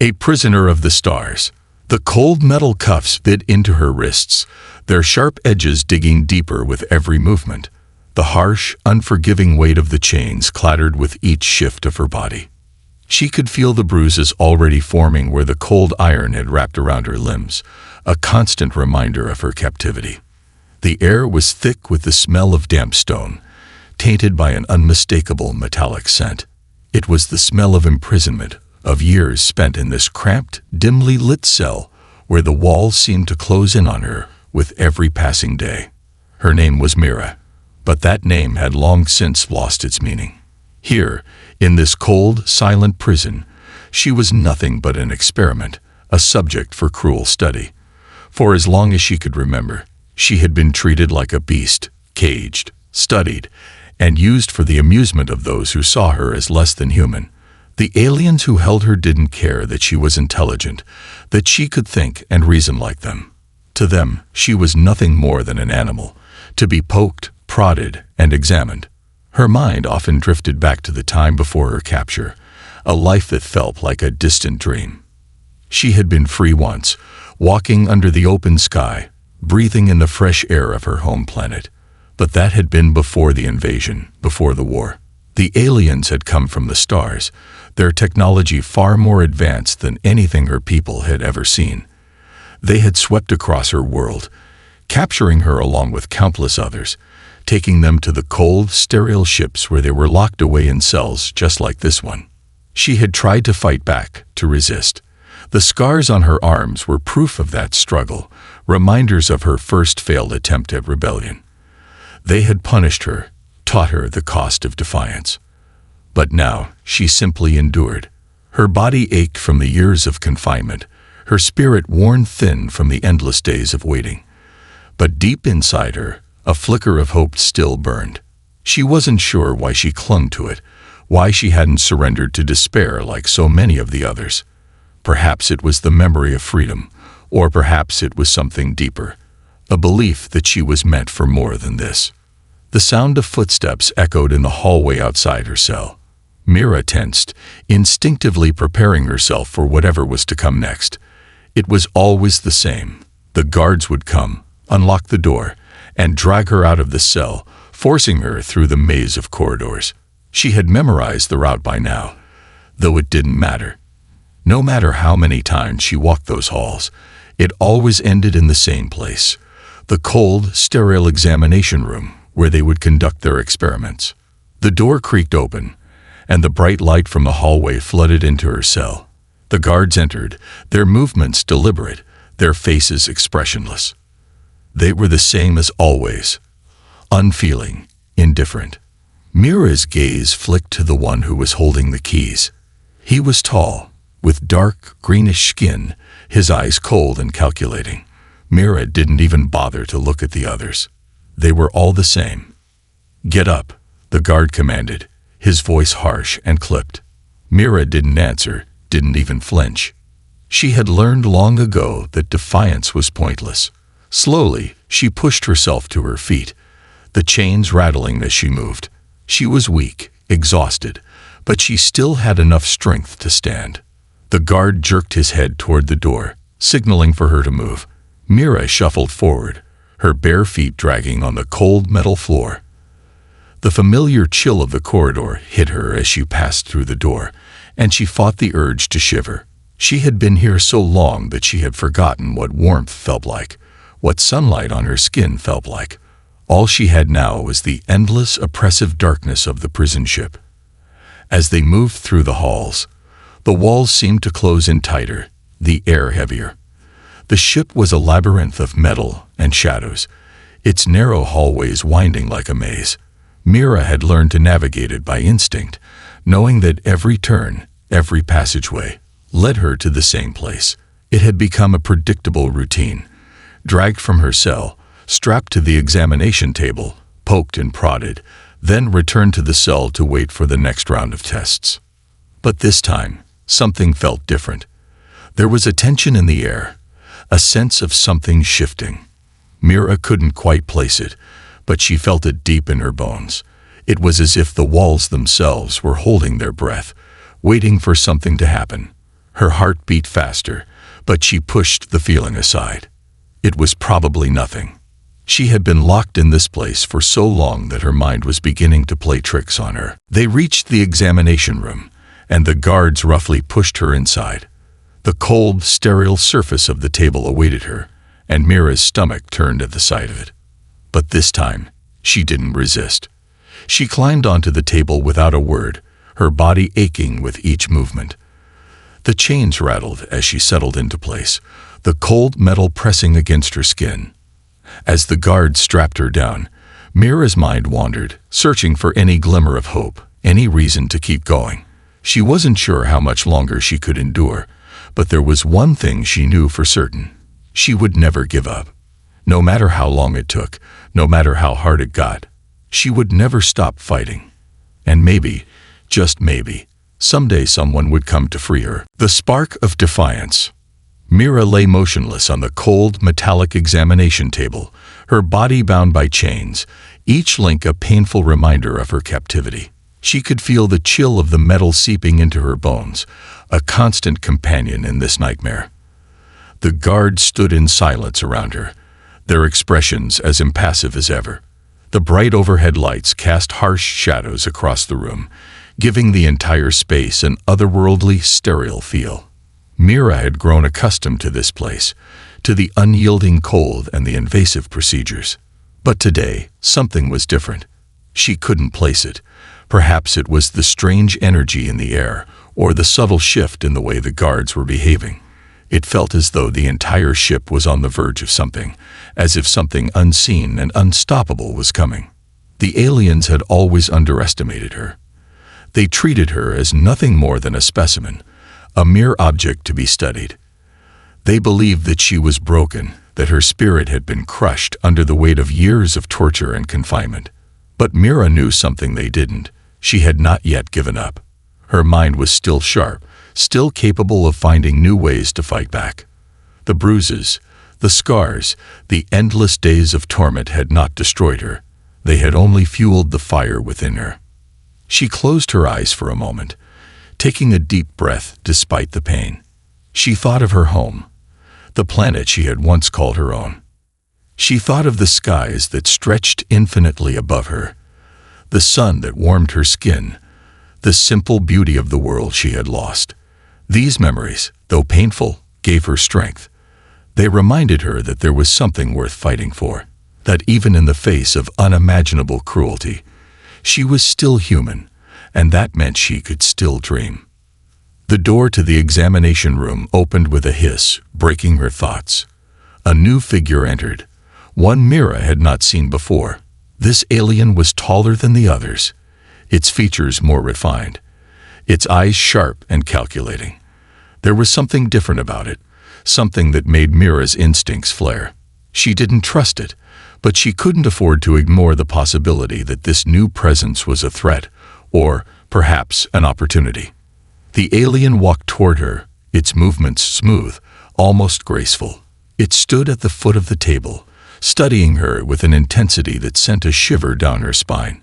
A prisoner of the stars. The cold metal cuffs bit into her wrists, their sharp edges digging deeper with every movement. The harsh, unforgiving weight of the chains clattered with each shift of her body. She could feel the bruises already forming where the cold iron had wrapped around her limbs, a constant reminder of her captivity. The air was thick with the smell of damp stone, tainted by an unmistakable metallic scent. It was the smell of imprisonment, of years spent in this cramped, dimly lit cell where the walls seemed to close in on her with every passing day. Her name was Mira, but that name had long since lost its meaning. Here, in this cold, silent prison, she was nothing but an experiment, a subject for cruel study. For as long as she could remember, she had been treated like a beast, caged, studied, and used for the amusement of those who saw her as less than human. The aliens who held her didn't care that she was intelligent, that she could think and reason like them. To them, she was nothing more than an animal, to be poked, prodded, and examined. Her mind often drifted back to the time before her capture, a life that felt like a distant dream. She had been free once, walking under the open sky, breathing in the fresh air of her home planet. But that had been before the invasion, before the war. The aliens had come from the stars, their technology far more advanced than anything her people had ever seen. They had swept across her world, capturing her along with countless others, taking them to the cold, sterile ships where they were locked away in cells just like this one. She had tried to fight back, to resist. The scars on her arms were proof of that struggle, reminders of her first failed attempt at rebellion. They had punished her, taught her the cost of defiance. But now she simply endured. Her body ached from the years of confinement, her spirit worn thin from the endless days of waiting. But deep inside her, a flicker of hope still burned. She wasn't sure why she clung to it, why she hadn't surrendered to despair like so many of the others. Perhaps it was the memory of freedom, or perhaps it was something deeper, a belief that she was meant for more than this. The sound of footsteps echoed in the hallway outside her cell. Mira tensed, instinctively preparing herself for whatever was to come next. It was always the same. The guards would come, unlock the door, and drag her out of the cell, forcing her through the maze of corridors. She had memorized the route by now, though it didn't matter. No matter how many times she walked those halls, it always ended in the same place, the cold, sterile examination room where they would conduct their experiments. The door creaked open, and the bright light from the hallway flooded into her cell. The guards entered, their movements deliberate, their faces expressionless. They were the same as always, unfeeling, indifferent. Mira's gaze flicked to the one who was holding the keys. He was tall, with dark, greenish skin, his eyes cold and calculating. Mira didn't even bother to look at the others. They were all the same. "Get up," the guard commanded, his voice harsh and clipped. Mira didn't answer, didn't even flinch. She had learned long ago that defiance was pointless. Slowly, she pushed herself to her feet, the chains rattling as she moved. She was weak, exhausted, but she still had enough strength to stand. The guard jerked his head toward the door, signaling for her to move. Mira shuffled forward, her bare feet dragging on the cold metal floor. The familiar chill of the corridor hit her as she passed through the door, and she fought the urge to shiver. She had been here so long that she had forgotten what warmth felt like, what sunlight on her skin felt like. All she had now was the endless, oppressive darkness of the prison ship. As they moved through the halls, the walls seemed to close in tighter, the air heavier. The ship was a labyrinth of metal and shadows, its narrow hallways winding like a maze. Mira had learned to navigate it by instinct, knowing that every turn, every passageway, led her to the same place. It had become a predictable routine. Dragged from her cell, strapped to the examination table, poked and prodded, then returned to the cell to wait for the next round of tests. But this time, something felt different. There was a tension in the air, a sense of something shifting. Mira couldn't quite place it, but she felt it deep in her bones. It was as if the walls themselves were holding their breath, waiting for something to happen. Her heart beat faster, but she pushed the feeling aside. It was probably nothing. She had been locked in this place for so long that her mind was beginning to play tricks on her. They reached the examination room, and the guards roughly pushed her inside. The cold, sterile surface of the table awaited her, and Mira's stomach turned at the sight of it. But this time, she didn't resist. She climbed onto the table without a word, her body aching with each movement. The chains rattled as she settled into place, the cold metal pressing against her skin. As the guards strapped her down, Mira's mind wandered, searching for any glimmer of hope, any reason to keep going. She wasn't sure how much longer she could endure, but there was one thing she knew for certain. She would never give up. No matter how long it took, no matter how hard it got, she would never stop fighting. And maybe, just maybe, someday someone would come to free her. The spark of defiance. Mira lay motionless on the cold, metallic examination table, her body bound by chains, each link a painful reminder of her captivity. She could feel the chill of the metal seeping into her bones, a constant companion in this nightmare. The guards stood in silence around her, their expressions as impassive as ever. The bright overhead lights cast harsh shadows across the room, giving the entire space an otherworldly, sterile feel. Mira had grown accustomed to this place, to the unyielding cold and the invasive procedures. But today, something was different. She couldn't place it. Perhaps it was the strange energy in the air, or the subtle shift in the way the guards were behaving. It felt as though the entire ship was on the verge of something, as if something unseen and unstoppable was coming. The aliens had always underestimated her. They treated her as nothing more than a specimen, a mere object to be studied. They believed that she was broken, that her spirit had been crushed under the weight of years of torture and confinement. But Mira knew something they didn't. She had not yet given up. Her mind was still sharp, still capable of finding new ways to fight back. The bruises, the scars, the endless days of torment had not destroyed her. They had only fueled the fire within her. She closed her eyes for a moment, taking a deep breath despite the pain. She thought of her home, the planet she had once called her own. She thought of the skies that stretched infinitely above her, the sun that warmed her skin, the simple beauty of the world she had lost. These memories, though painful, gave her strength. They reminded her that there was something worth fighting for, that even in the face of unimaginable cruelty, she was still human, and that meant she could still dream. The door to the examination room opened with a hiss, breaking her thoughts. A new figure entered, one Mira had not seen before. This alien was taller than the others, its features more refined, its eyes sharp and calculating. There was something different about it, something that made Mira's instincts flare. She didn't trust it, but she couldn't afford to ignore the possibility that this new presence was a threat, or perhaps an opportunity. The alien walked toward her, its movements smooth, almost graceful. It stood at the foot of the table, studying her with an intensity that sent a shiver down her spine.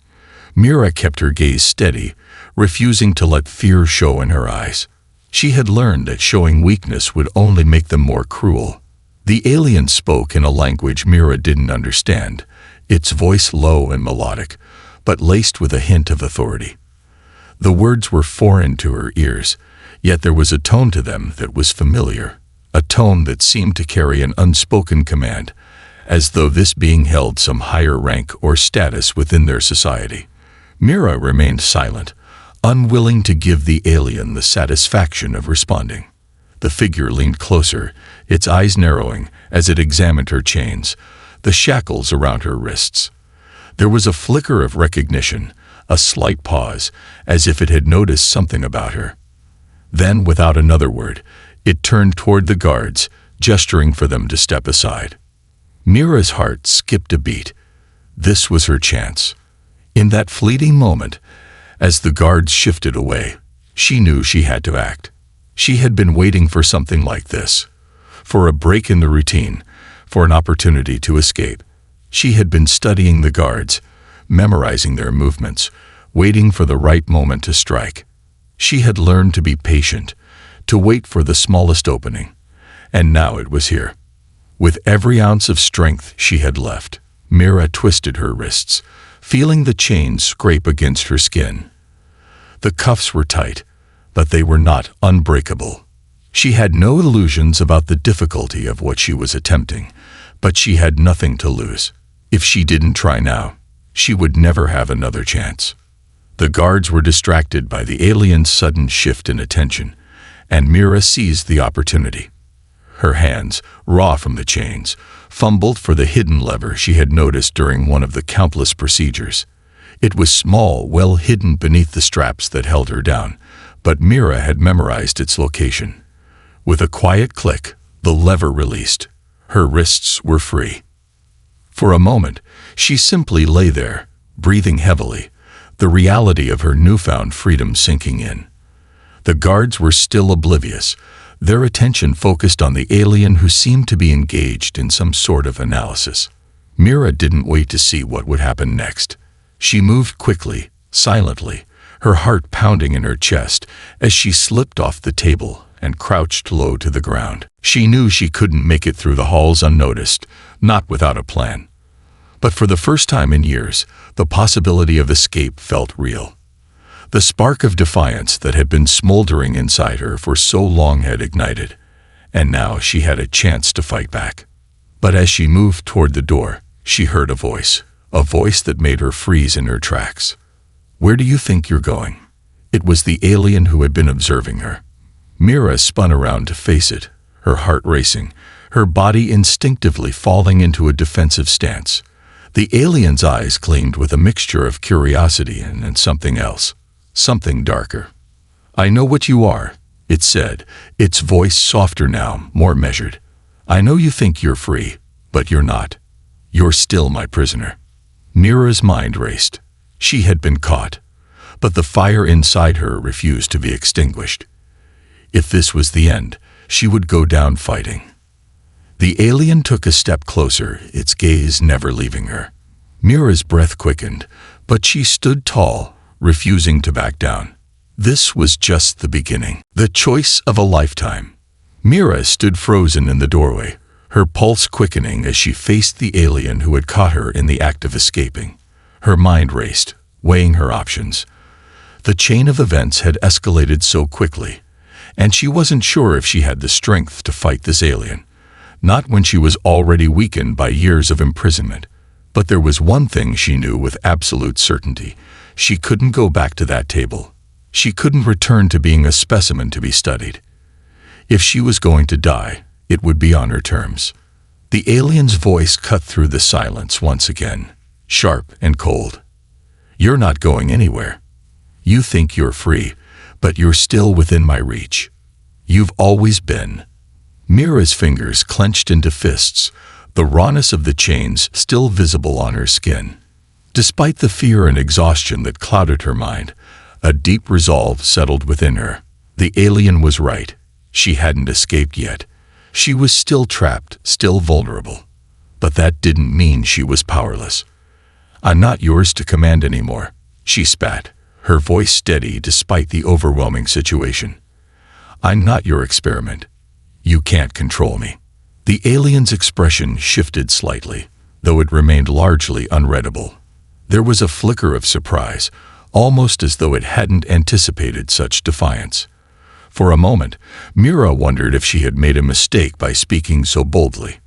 Mira kept her gaze steady, refusing to let fear show in her eyes. She had learned that showing weakness would only make them more cruel. The alien spoke in a language Mira didn't understand, its voice low and melodic, but laced with a hint of authority. The words were foreign to her ears, yet there was a tone to them that was familiar, a tone that seemed to carry an unspoken command, as though this being held some higher rank or status within their society. Mira remained silent, unwilling to give the alien the satisfaction of responding. The figure leaned closer, its eyes narrowing as it examined her chains, the shackles around her wrists. There was a flicker of recognition, a slight pause, as if it had noticed something about her. Then, without another word, it turned toward the guards, gesturing for them to step aside. Mira's heart skipped a beat. This was her chance. In that fleeting moment, as the guards shifted away, she knew she had to act. She had been waiting for something like this, for a break in the routine, for an opportunity to escape. She had been studying the guards, memorizing their movements, waiting for the right moment to strike. She had learned to be patient, to wait for the smallest opening. And now it was here. With every ounce of strength she had left, Mira twisted her wrists, feeling the chains scrape against her skin. The cuffs were tight, but they were not unbreakable. She had no illusions about the difficulty of what she was attempting, but she had nothing to lose. If she didn't try now, she would never have another chance. The guards were distracted by the alien's sudden shift in attention, and Mira seized the opportunity. Her hands, raw from the chains, fumbled for the hidden lever she had noticed during one of the countless procedures. It was small, well hidden beneath the straps that held her down, but Mira had memorized its location. With a quiet click, the lever released. Her wrists were free. For a moment, she simply lay there, breathing heavily, the reality of her newfound freedom sinking in. The guards were still oblivious, their attention focused on the alien who seemed to be engaged in some sort of analysis. Mira didn't wait to see what would happen next. She moved quickly, silently, her heart pounding in her chest as she slipped off the table and crouched low to the ground. She knew she couldn't make it through the halls unnoticed, not without a plan. But for the first time in years, the possibility of escape felt real. The spark of defiance that had been smoldering inside her for so long had ignited, and now she had a chance to fight back. But as she moved toward the door, she heard a voice that made her freeze in her tracks. "Where do you think you're going?" It was the alien who had been observing her. Mira spun around to face it, her heart racing, her body instinctively falling into a defensive stance. The alien's eyes gleamed with a mixture of curiosity and something else, something darker. "I know what you are," it said, its voice softer now, more measured. "I know you think you're free, but you're not. You're still my prisoner." Mira's mind raced. She had been caught, but the fire inside her refused to be extinguished. If this was the end, she would go down fighting. The alien took a step closer, its gaze never leaving her. Mira's breath quickened, but she stood tall, refusing to back down. This was just the beginning, the choice of a lifetime. Mira stood frozen in the doorway, her pulse quickening as she faced the alien who had caught her in the act of escaping. Her mind raced, weighing her options. The chain of events had escalated so quickly, and she wasn't sure if she had the strength to fight this alien. Not when she was already weakened by years of imprisonment. But there was one thing she knew with absolute certainty. She couldn't go back to that table. She couldn't return to being a specimen to be studied. If she was going to die, it would be on her terms. The alien's voice cut through the silence once again, sharp and cold. "You're not going anywhere. You think you're free, but you're still within my reach. You've always been." Mira's fingers clenched into fists, the rawness of the chains still visible on her skin. Despite the fear and exhaustion that clouded her mind, a deep resolve settled within her. The alien was right. She hadn't escaped yet. She was still trapped, still vulnerable. But that didn't mean she was powerless. "I'm not yours to command anymore," she spat, her voice steady despite the overwhelming situation. "I'm not your experiment. You can't control me." The alien's expression shifted slightly, though it remained largely unreadable. There was a flicker of surprise, almost as though it hadn't anticipated such defiance. For a moment, Mira wondered if she had made a mistake by speaking so boldly.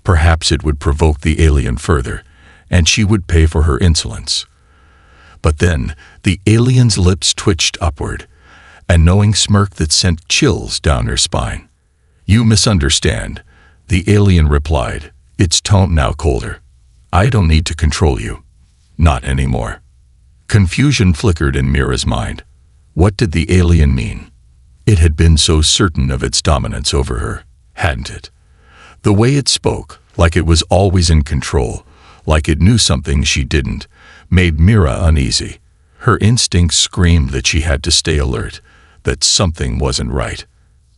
Perhaps it would provoke the alien further, and she would pay for her insolence. But then, the alien's lips twitched upward, a knowing smirk that sent chills down her spine. "You misunderstand," the alien replied, its tone now colder. "I don't need to control you. Not anymore." Confusion flickered in Mira's mind. What did the alien mean? It had been so certain of its dominance over her, hadn't it? The way it spoke, like it was always in control, like it knew something she didn't, made Mira uneasy. Her instincts screamed that she had to stay alert, that something wasn't right.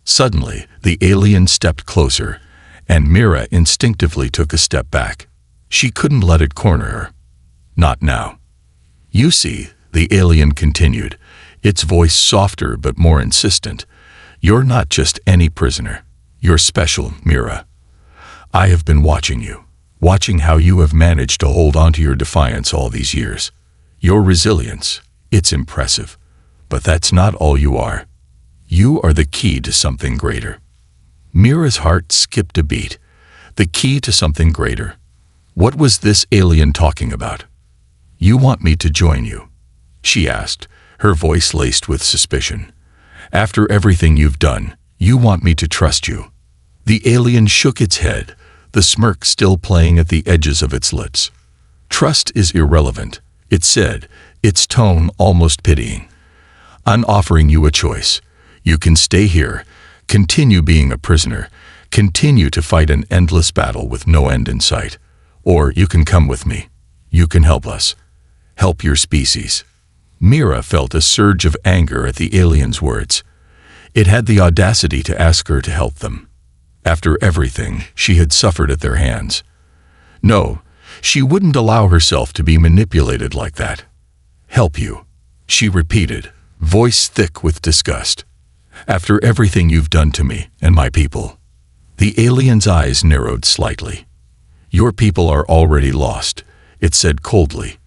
Suddenly, the alien stepped closer, and Mira instinctively took a step back. She couldn't let it corner her. Not now. "You see," the alien continued, its voice softer but more insistent, You're not just any prisoner. You're special, Mira. I have been watching you, watching how you have managed to hold on to your defiance all these years. Your resilience, it's impressive. But that's not all you are. You are the key to something greater. Mira's heart skipped a beat. The key to something greater. What was this alien talking about? You want me to join you? She asked, her voice laced with suspicion. After everything you've done, you want me to trust you? The alien shook its head, the smirk still playing at the edges of its lips. Trust is irrelevant, it said, its tone almost pitying. I'm offering you a choice. You can stay here, continue being a prisoner, continue to fight an endless battle with no end in sight. Or you can come with me. You can help us. Help your species. Mira felt a surge of anger at the alien's words. It had the audacity to ask her to help them. After everything she had suffered at their hands. No, she wouldn't allow herself to be manipulated like that. Help you, she repeated, voice thick with disgust. After everything you've done to me and my people. The alien's eyes narrowed slightly. Your people are already lost, it said coldly.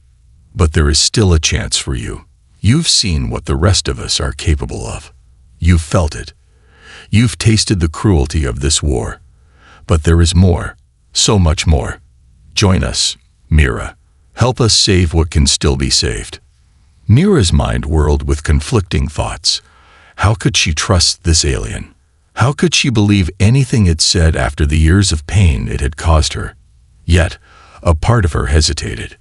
But there is still a chance for you. You've seen what the rest of us are capable of. You've felt it. You've tasted the cruelty of this war. But there is more, so much more. Join us, Mira. Help us save what can still be saved. Mira's mind whirled with conflicting thoughts. How could she trust this alien? How could she believe anything it said after the years of pain it had caused her? Yet, a part of her hesitated.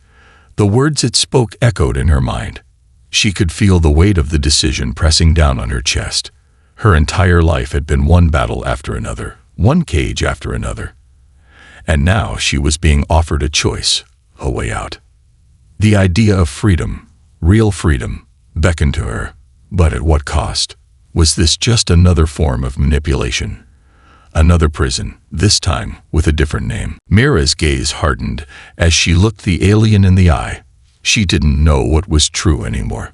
The words it spoke echoed in her mind. She could feel the weight of the decision pressing down on her chest. Her entire life had been one battle after another, one cage after another. And now she was being offered a choice, a way out. The idea of freedom, real freedom, beckoned to her. But at what cost? Was this just another form of manipulation? Another prison, this time with a different name. Mira's gaze hardened as she looked the alien in the eye. She didn't know what was true anymore.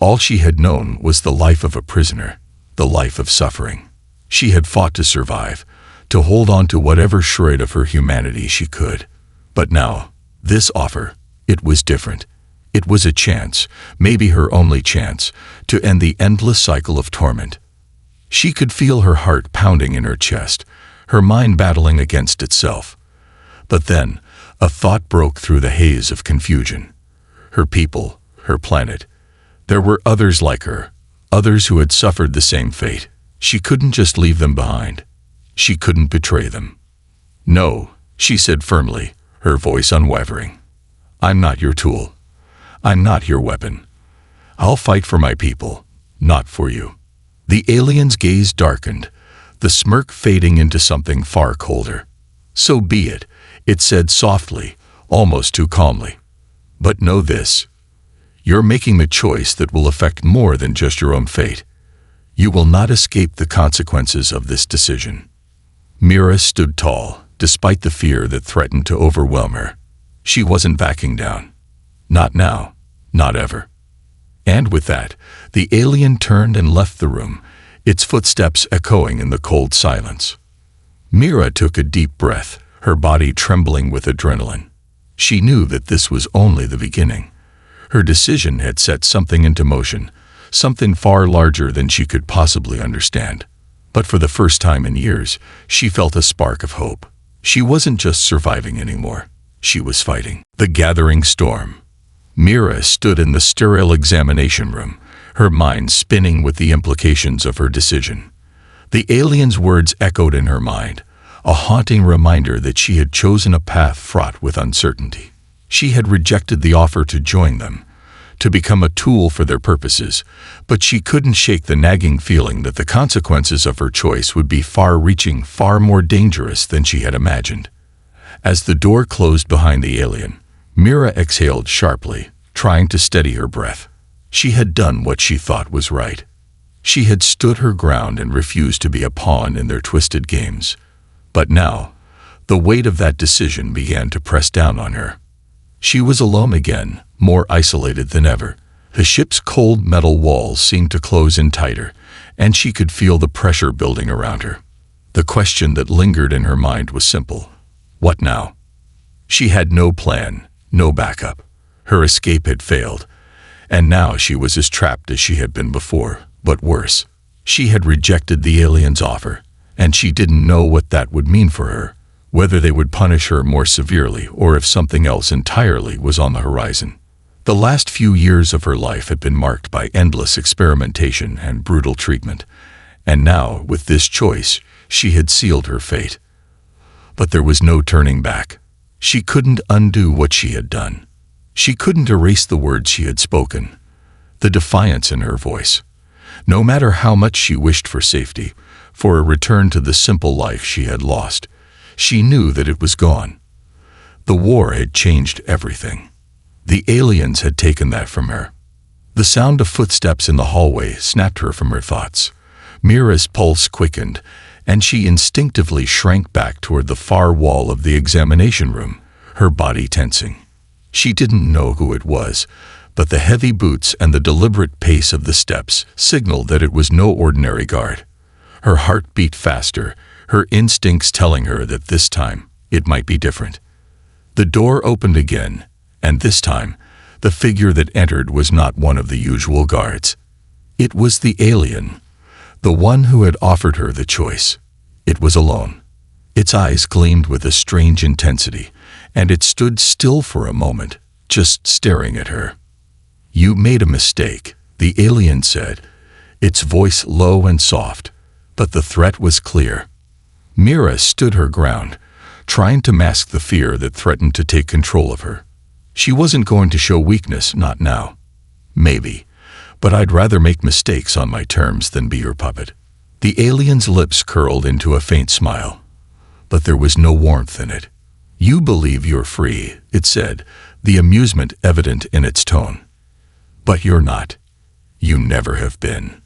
All she had known was the life of a prisoner, the life of suffering. She had fought to survive, to hold on to whatever shred of her humanity she could. But now, this offer, it was different. It was a chance, maybe her only chance, to end the endless cycle of torment. She could feel her heart pounding in her chest, her mind battling against itself. But then, a thought broke through the haze of confusion. Her people, her planet. There were others like her, others who had suffered the same fate. She couldn't just leave them behind. She couldn't betray them. No, she said firmly, her voice unwavering. I'm not your tool. I'm not your weapon. I'll fight for my people, not for you. The alien's gaze darkened, the smirk fading into something far colder. So be it, it said softly, almost too calmly. But know this. You're making a choice that will affect more than just your own fate. You will not escape the consequences of this decision. Mira stood tall, despite the fear that threatened to overwhelm her. She wasn't backing down. Not now, not ever. And with that, the alien turned and left the room, its footsteps echoing in the cold silence. Mira took a deep breath, her body trembling with adrenaline. She knew that this was only the beginning. Her decision had set something into motion, something far larger than she could possibly understand. But for the first time in years, she felt a spark of hope. She wasn't just surviving anymore. She was fighting. The gathering storm. Mira stood in the sterile examination room, her mind spinning with the implications of her decision. The alien's words echoed in her mind, a haunting reminder that she had chosen a path fraught with uncertainty. She had rejected the offer to join them, to become a tool for their purposes, but she couldn't shake the nagging feeling that the consequences of her choice would be far-reaching, far more dangerous than she had imagined. As the door closed behind the alien, Mira exhaled sharply, trying to steady her breath. She had done what she thought was right. She had stood her ground and refused to be a pawn in their twisted games. But now, the weight of that decision began to press down on her. She was alone again, more isolated than ever. The ship's cold metal walls seemed to close in tighter, and she could feel the pressure building around her. The question that lingered in her mind was simple. What now? She had no plan, no backup. Her escape had failed, and now she was as trapped as she had been before, but worse. She had rejected the aliens' offer, and she didn't know what that would mean for her, whether they would punish her more severely or if something else entirely was on the horizon. The last few years of her life had been marked by endless experimentation and brutal treatment, and now, with this choice, she had sealed her fate. But there was no turning back. She couldn't undo what she had done. She couldn't erase the words she had spoken, the defiance in her voice. No matter how much she wished for safety, for a return to the simple life she had lost, she knew that it was gone. The war had changed everything. The aliens had taken that from her. The sound of footsteps in the hallway snapped her from her thoughts. Mira's pulse quickened, and she instinctively shrank back toward the far wall of the examination room, her body tensing. She didn't know who it was, but the heavy boots and the deliberate pace of the steps signaled that it was no ordinary guard. Her heart beat faster, her instincts telling her that this time it might be different. The door opened again, and this time, the figure that entered was not one of the usual guards. It was the alien, the one who had offered her the choice. It was alone. Its eyes gleamed with a strange intensity, and it stood still for a moment, just staring at her. "You made a mistake," the alien said, its voice low and soft, but the threat was clear. Mira stood her ground, trying to mask the fear that threatened to take control of her. She wasn't going to show weakness, not now. Maybe, but I'd rather make mistakes on my terms than be your puppet. The alien's lips curled into a faint smile, but there was no warmth in it. "You believe you're free," it said, the amusement evident in its tone. "But you're not. You never have been."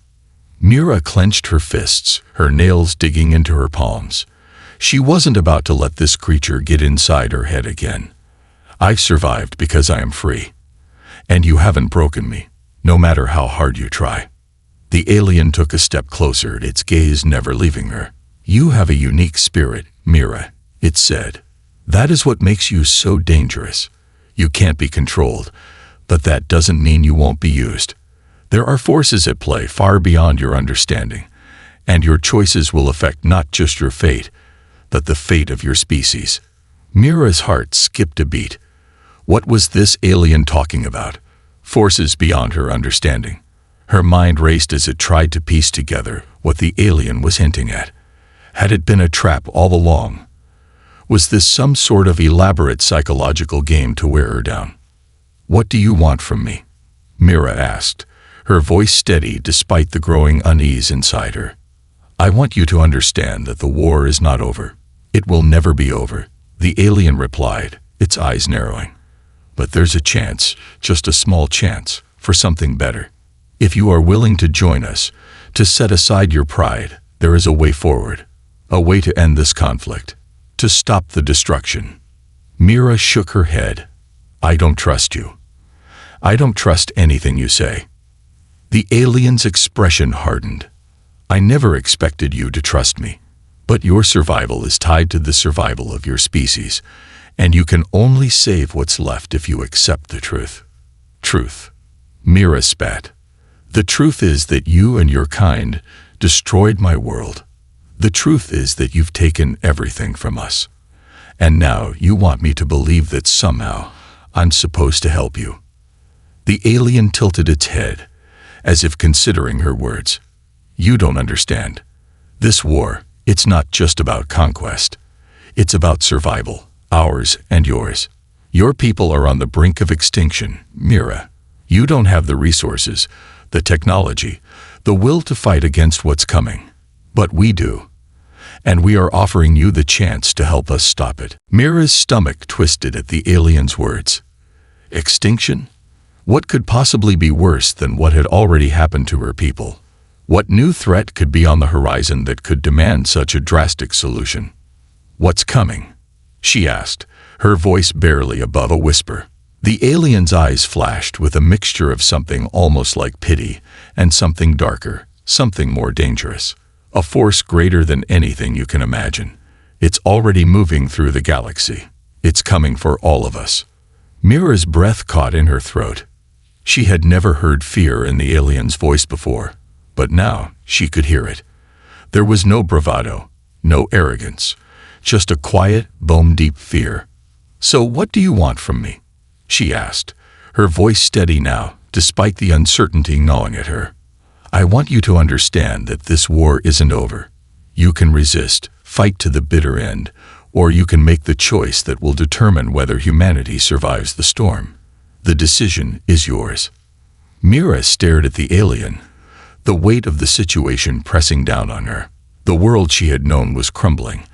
Mira clenched her fists, her nails digging into her palms. She wasn't about to let this creature get inside her head again. "I've survived because I am free. And you haven't broken me, no matter how hard you try." The alien took a step closer, its gaze never leaving her. "You have a unique spirit, Mira," it said. "That is what makes you so dangerous. You can't be controlled, but that doesn't mean you won't be used. There are forces at play far beyond your understanding, and your choices will affect not just your fate, but the fate of your species." Mira's heart skipped a beat. What was this alien talking about? Forces beyond her understanding. Her mind raced as it tried to piece together what the alien was hinting at. Had it been a trap all along? Was this some sort of elaborate psychological game to wear her down? "What do you want from me?" Mira asked, her voice steady despite the growing unease inside her. "I want you to understand that the war is not over. It will never be over," the alien replied, its eyes narrowing. "But there's a chance, just a small chance, for something better. If you are willing to join us, to set aside your pride, there is a way forward, a way to end this conflict, to stop the destruction." Mira shook her head. "I don't trust you. I don't trust anything you say." The alien's expression hardened. "I never expected you to trust me, but your survival is tied to the survival of your species, and you can only save what's left if you accept the truth." "Truth?" Mira spat. "The truth is that you and your kind destroyed my world. The truth is that you've taken everything from us. And now you want me to believe that somehow I'm supposed to help you." The alien tilted its head, as if considering her words. "You don't understand. This war, it's not just about conquest. It's about survival. Ours and yours. Your people are on the brink of extinction, Mira. You don't have the resources, the technology, the will to fight against what's coming. But we do. And we are offering you the chance to help us stop it." Mira's stomach twisted at the alien's words. Extinction? What could possibly be worse than what had already happened to her people? What new threat could be on the horizon that could demand such a drastic solution? "What's coming?" she asked, her voice barely above a whisper. The alien's eyes flashed with a mixture of something almost like pity and something darker, something more dangerous, a force greater than anything you can imagine. It's already moving through the galaxy. It's coming for all of us. Mira's breath caught in her throat. She had never heard fear in the alien's voice before, but now she could hear it. There was no bravado, no arrogance, just a quiet, bone-deep fear. "So what do you want from me?" she asked, her voice steady now, despite the uncertainty gnawing at her. "I want you to understand that this war isn't over. You can resist, fight to the bitter end, or you can make the choice that will determine whether humanity survives the storm. The decision is yours." Mira stared at the alien, the weight of the situation pressing down on her. The world she had known was crumbling,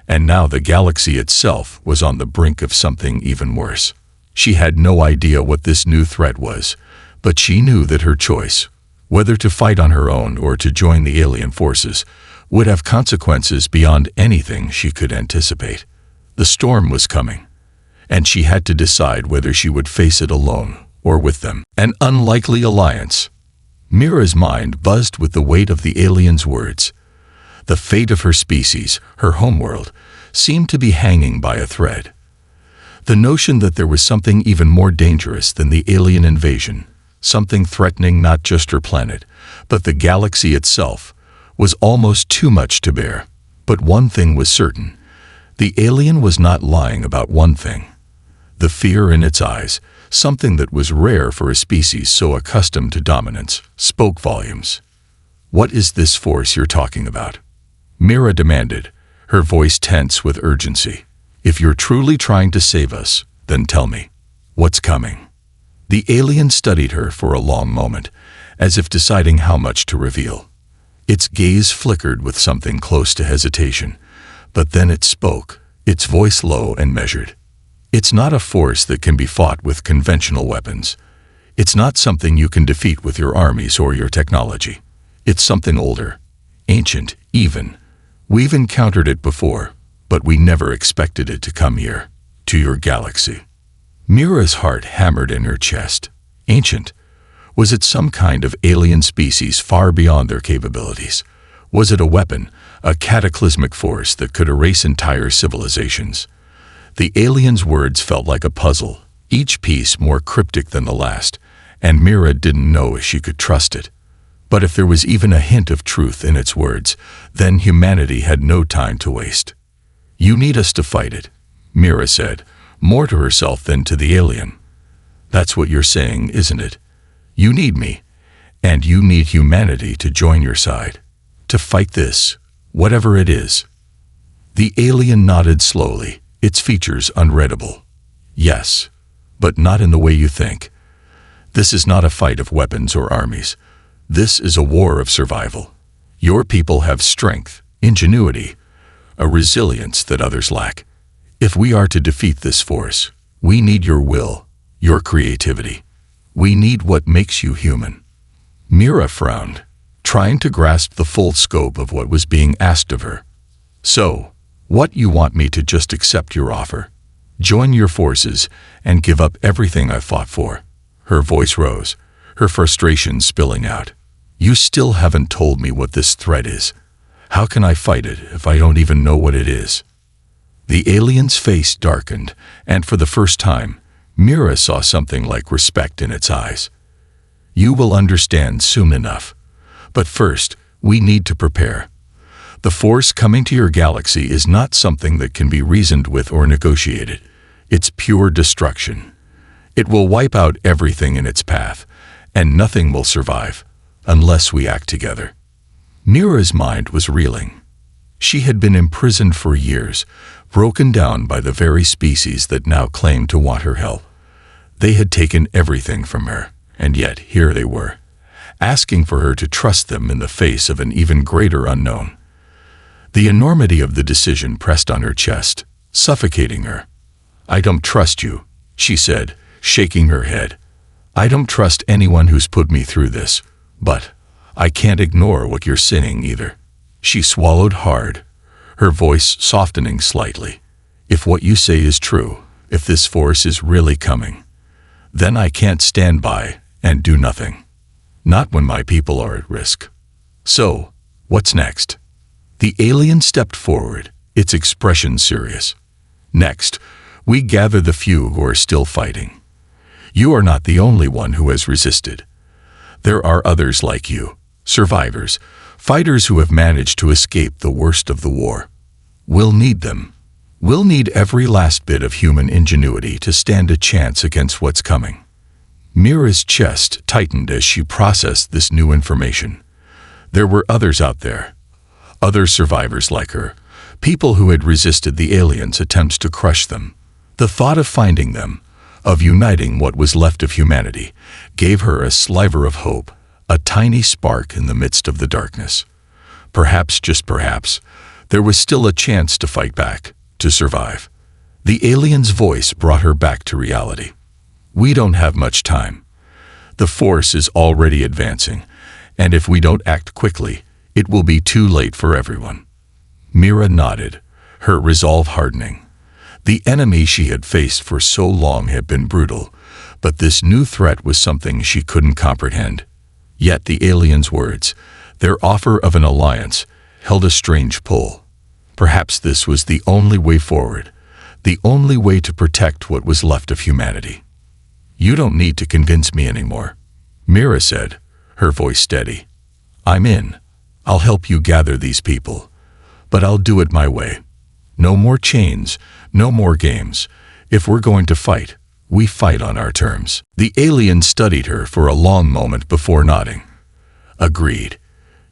and now the galaxy itself was on the brink of something even worse. She had no idea what this new threat was, but she knew that her choice, whether to fight on her own or to join the alien forces, would have consequences beyond anything she could anticipate. The storm was coming, and she had to decide whether she would face it alone or with them. An unlikely alliance. Mira's mind buzzed with the weight of the alien's words. The fate of her species, her homeworld, seemed to be hanging by a thread. The notion that there was something even more dangerous than the alien invasion, something threatening not just her planet, but the galaxy itself, was almost too much to bear. But one thing was certain. The alien was not lying about one thing. The fear in its eyes, something that was rare for a species so accustomed to dominance, spoke volumes. "What is this force you're talking about?" Mira demanded, her voice tense with urgency. "If you're truly trying to save us, then tell me. What's coming?" The alien studied her for a long moment, as if deciding how much to reveal. Its gaze flickered with something close to hesitation, but then it spoke, its voice low and measured. "It's not a force that can be fought with conventional weapons. It's not something you can defeat with your armies or your technology. It's something older, ancient even. We've encountered it before, but we never expected it to come here, to your galaxy." Mira's heart hammered in her chest. Ancient? Was it some kind of alien species far beyond their capabilities? Was it a weapon, a cataclysmic force that could erase entire civilizations? The alien's words felt like a puzzle, each piece more cryptic than the last, and Mira didn't know if she could trust it. But if there was even a hint of truth in its words, then humanity had no time to waste. "You need us to fight it," Mira said, more to herself than to the alien. "That's what you're saying, isn't it? You need me, and you need humanity to join your side, to fight this, whatever it is." The alien nodded slowly, its features unreadable. "Yes, but not in the way you think. This is not a fight of weapons or armies. This is a war of survival. Your people have strength, ingenuity, a resilience that others lack. If we are to defeat this force, we need your will, your creativity. We need what makes you human." Mira frowned, trying to grasp the full scope of what was being asked of her. "So, what, you want me to just accept your offer? Join your forces and give up everything I fought for?" Her voice rose, her frustration spilling out. "You still haven't told me what this threat is. How can I fight it if I don't even know what it is?" The alien's face darkened, and for the first time, Mira saw something like respect in its eyes. "You will understand soon enough. But first, we need to prepare. The force coming to your galaxy is not something that can be reasoned with or negotiated. It's pure destruction. It will wipe out everything in its path, and nothing will survive, unless we act together." Mira's mind was reeling. She had been imprisoned for years, broken down by the very species that now claimed to want her help. They had taken everything from her, and yet here they were, asking for her to trust them in the face of an even greater unknown. The enormity of the decision pressed on her chest, suffocating her. "I don't trust you," she said, shaking her head. "I don't trust anyone who's put me through this, but I can't ignore what you're saying either." She swallowed hard, her voice softening slightly. "If what you say is true, if this force is really coming, then I can't stand by and do nothing. Not when my people are at risk." "So, what's next?" The alien stepped forward, its expression serious. "Next, we gather the few who are still fighting. You are not the only one who has resisted. There are others like you, survivors, fighters who have managed to escape the worst of the war. We'll need them. We'll need every last bit of human ingenuity to stand a chance against what's coming." Mira's chest tightened as she processed this new information. There were others out there, other survivors like her, people who had resisted the aliens' attempts to crush them. The thought of finding them, of uniting what was left of humanity, gave her a sliver of hope, a tiny spark in the midst of the darkness. Perhaps, just perhaps, there was still a chance to fight back, to survive. The alien's voice brought her back to reality. "We don't have much time. The force is already advancing, and if we don't act quickly, it will be too late for everyone." Mira nodded, her resolve hardening. The enemy she had faced for so long had been brutal, but this new threat was something she couldn't comprehend. Yet the aliens' words, their offer of an alliance, held a strange pull. Perhaps this was the only way forward, the only way to protect what was left of humanity. "You don't need to convince me anymore," Mira said, her voice steady. "I'm in. I'll help you gather these people, but I'll do it my way. No more chains, no more games. If we're going to fight, we fight on our terms." The alien studied her for a long moment before nodding. "Agreed.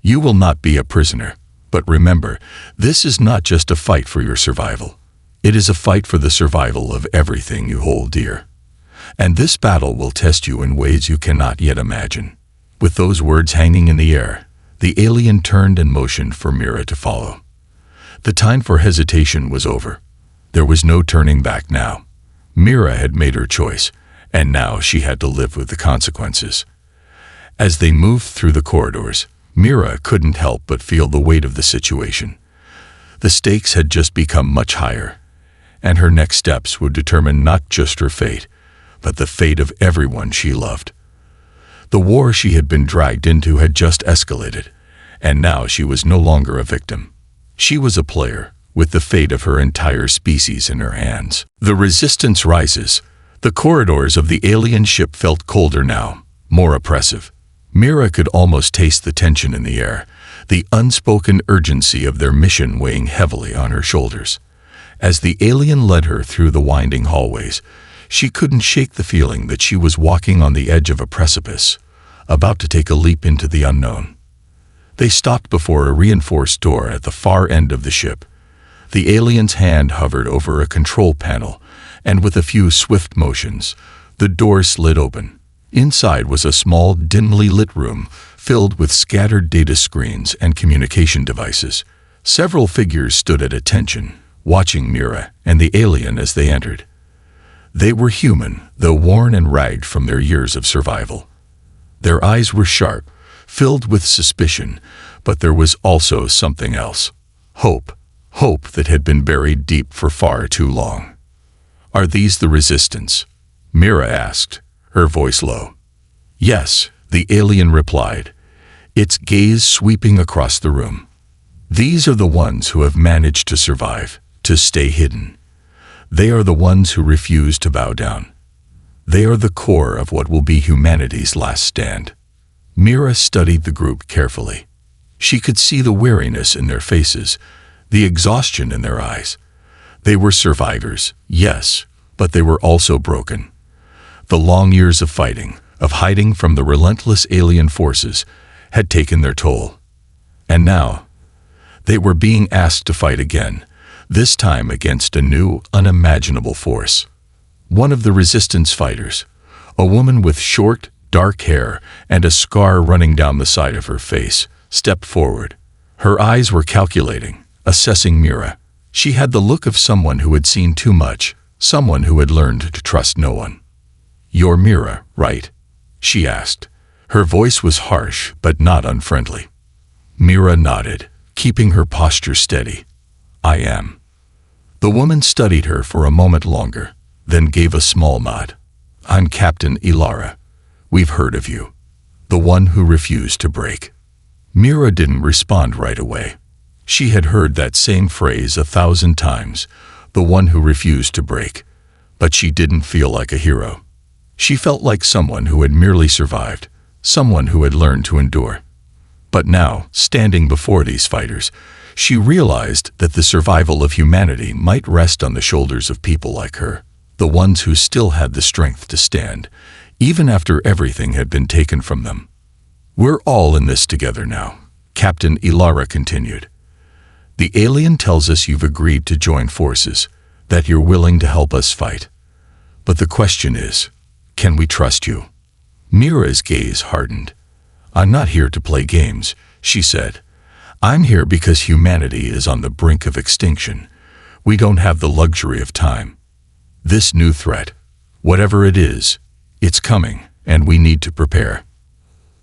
You will not be a prisoner, but remember, this is not just a fight for your survival. It is a fight for the survival of everything you hold dear. And this battle will test you in ways you cannot yet imagine." With those words hanging in the air, the alien turned and motioned for Mira to follow. The time for hesitation was over. There was no turning back now. Mira had made her choice, and now she had to live with the consequences. As they moved through the corridors, Mira couldn't help but feel the weight of the situation. The stakes had just become much higher, and her next steps would determine not just her fate, but the fate of everyone she loved. The war she had been dragged into had just escalated, and now she was no longer a victim. She was a player, with the fate of her entire species in her hands. The resistance rises. The corridors of the alien ship felt colder now, more oppressive. Mira could almost taste the tension in the air, the unspoken urgency of their mission weighing heavily on her shoulders. As the alien led her through the winding hallways, she couldn't shake the feeling that she was walking on the edge of a precipice, about to take a leap into the unknown. They stopped before a reinforced door at the far end of the ship. The alien's hand hovered over a control panel, and with a few swift motions, the door slid open. Inside was a small, dimly lit room, filled with scattered data screens and communication devices. Several figures stood at attention, watching Mira and the alien as they entered. They were human, though worn and ragged from their years of survival. Their eyes were sharp, filled with suspicion, but there was also something else. Hope. Hope that had been buried deep for far too long. "Are these the resistance?" Mira asked, her voice low. "Yes," the alien replied, its gaze sweeping across the room. "These are the ones who have managed to survive, to stay hidden. They are the ones who refuse to bow down. They are the core of what will be humanity's last stand." Mira studied the group carefully. She could see the weariness in their faces, the exhaustion in their eyes. They were survivors, yes, but they were also broken. The long years of fighting, of hiding from the relentless alien forces, had taken their toll. And now, they were being asked to fight again, this time against a new, unimaginable force. One of the resistance fighters, a woman with short, dark hair and a scar running down the side of her face, stepped forward. Her eyes were calculating, assessing Mira. She had the look of someone who had seen too much, someone who had learned to trust no one. "You're Mira, right?" she asked. Her voice was harsh, but not unfriendly. Mira nodded, keeping her posture steady. "I am." The woman studied her for a moment longer, then gave a small nod. "I'm Captain Ilara. We've heard of you. The one who refused to break." Mira didn't respond right away. She had heard that same phrase 1,000 times, the one who refused to break. But she didn't feel like a hero. She felt like someone who had merely survived, someone who had learned to endure. But now, standing before these fighters, she realized that the survival of humanity might rest on the shoulders of people like her, the ones who still had the strength to stand, even after everything had been taken from them. "We're all in this together now," Captain Ilara continued. "The alien tells us you've agreed to join forces, that you're willing to help us fight. But the question is, can we trust you?" Mira's gaze hardened. "I'm not here to play games," she said. "I'm here because humanity is on the brink of extinction. We don't have the luxury of time. This new threat, whatever it is, it's coming, and we need to prepare."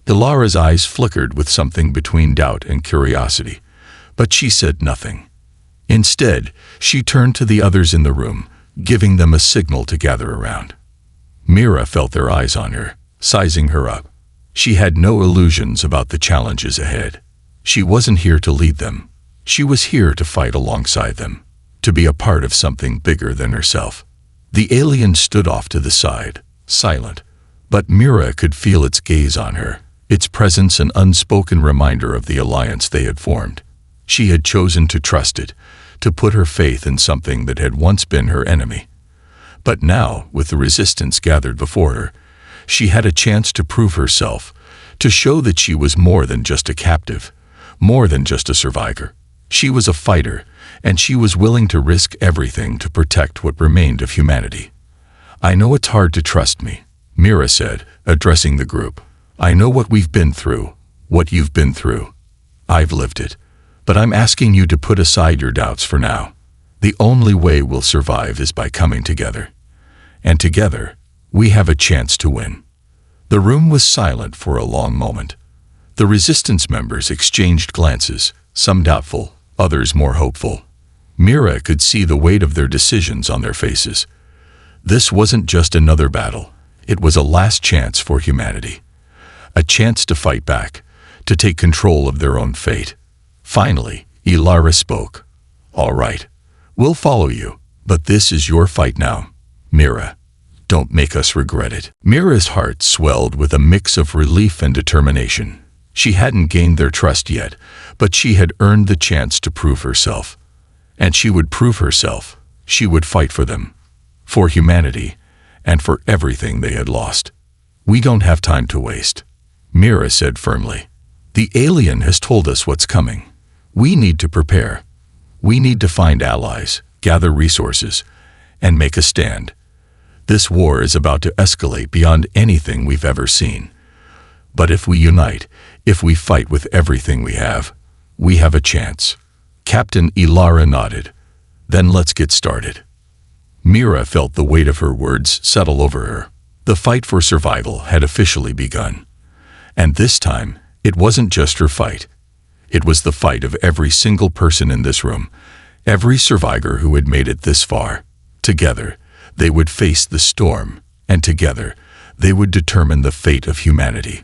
Ilara's eyes flickered with something between doubt and curiosity, but she said nothing. Instead, she turned to the others in the room, giving them a signal to gather around. Mira felt their eyes on her, sizing her up. She had no illusions about the challenges ahead. She wasn't here to lead them. She was here to fight alongside them, to be a part of something bigger than herself. The alien stood off to the side, silent, but Mira could feel its gaze on her, its presence an unspoken reminder of the alliance they had formed. She had chosen to trust it, to put her faith in something that had once been her enemy. But now, with the resistance gathered before her, she had a chance to prove herself, to show that she was more than just a captive, more than just a survivor. She was a fighter, and she was willing to risk everything to protect what remained of humanity. "I know it's hard to trust me," Mira said, addressing the group. "I know what we've been through, what you've been through. I've lived it. But I'm asking you to put aside your doubts for now. The only way we'll survive is by coming together. And together, we have a chance to win." The room was silent for a long moment. The resistance members exchanged glances, some doubtful, others more hopeful. Mira could see the weight of their decisions on their faces. This wasn't just another battle. It was a last chance for humanity. A chance to fight back, to take control of their own fate. Finally, Ilara spoke. "All right, we'll follow you, but this is your fight now, Mira. Don't make us regret it." Mira's heart swelled with a mix of relief and determination. She hadn't gained their trust yet, but she had earned the chance to prove herself. And she would prove herself. She would fight for them, for humanity, and for everything they had lost. "We don't have time to waste," Mira said firmly. "The alien has told us what's coming. We need to prepare. We need to find allies, gather resources, and make a stand. This war is about to escalate beyond anything we've ever seen. But if we unite, if we fight with everything we have a chance." Captain Ilara nodded. "Then let's get started." Mira felt the weight of her words settle over her. The fight for survival had officially begun. And this time, it wasn't just her fight. It was the fight of every single person in this room, every survivor who had made it this far. Together, they would face the storm, and together, they would determine the fate of humanity.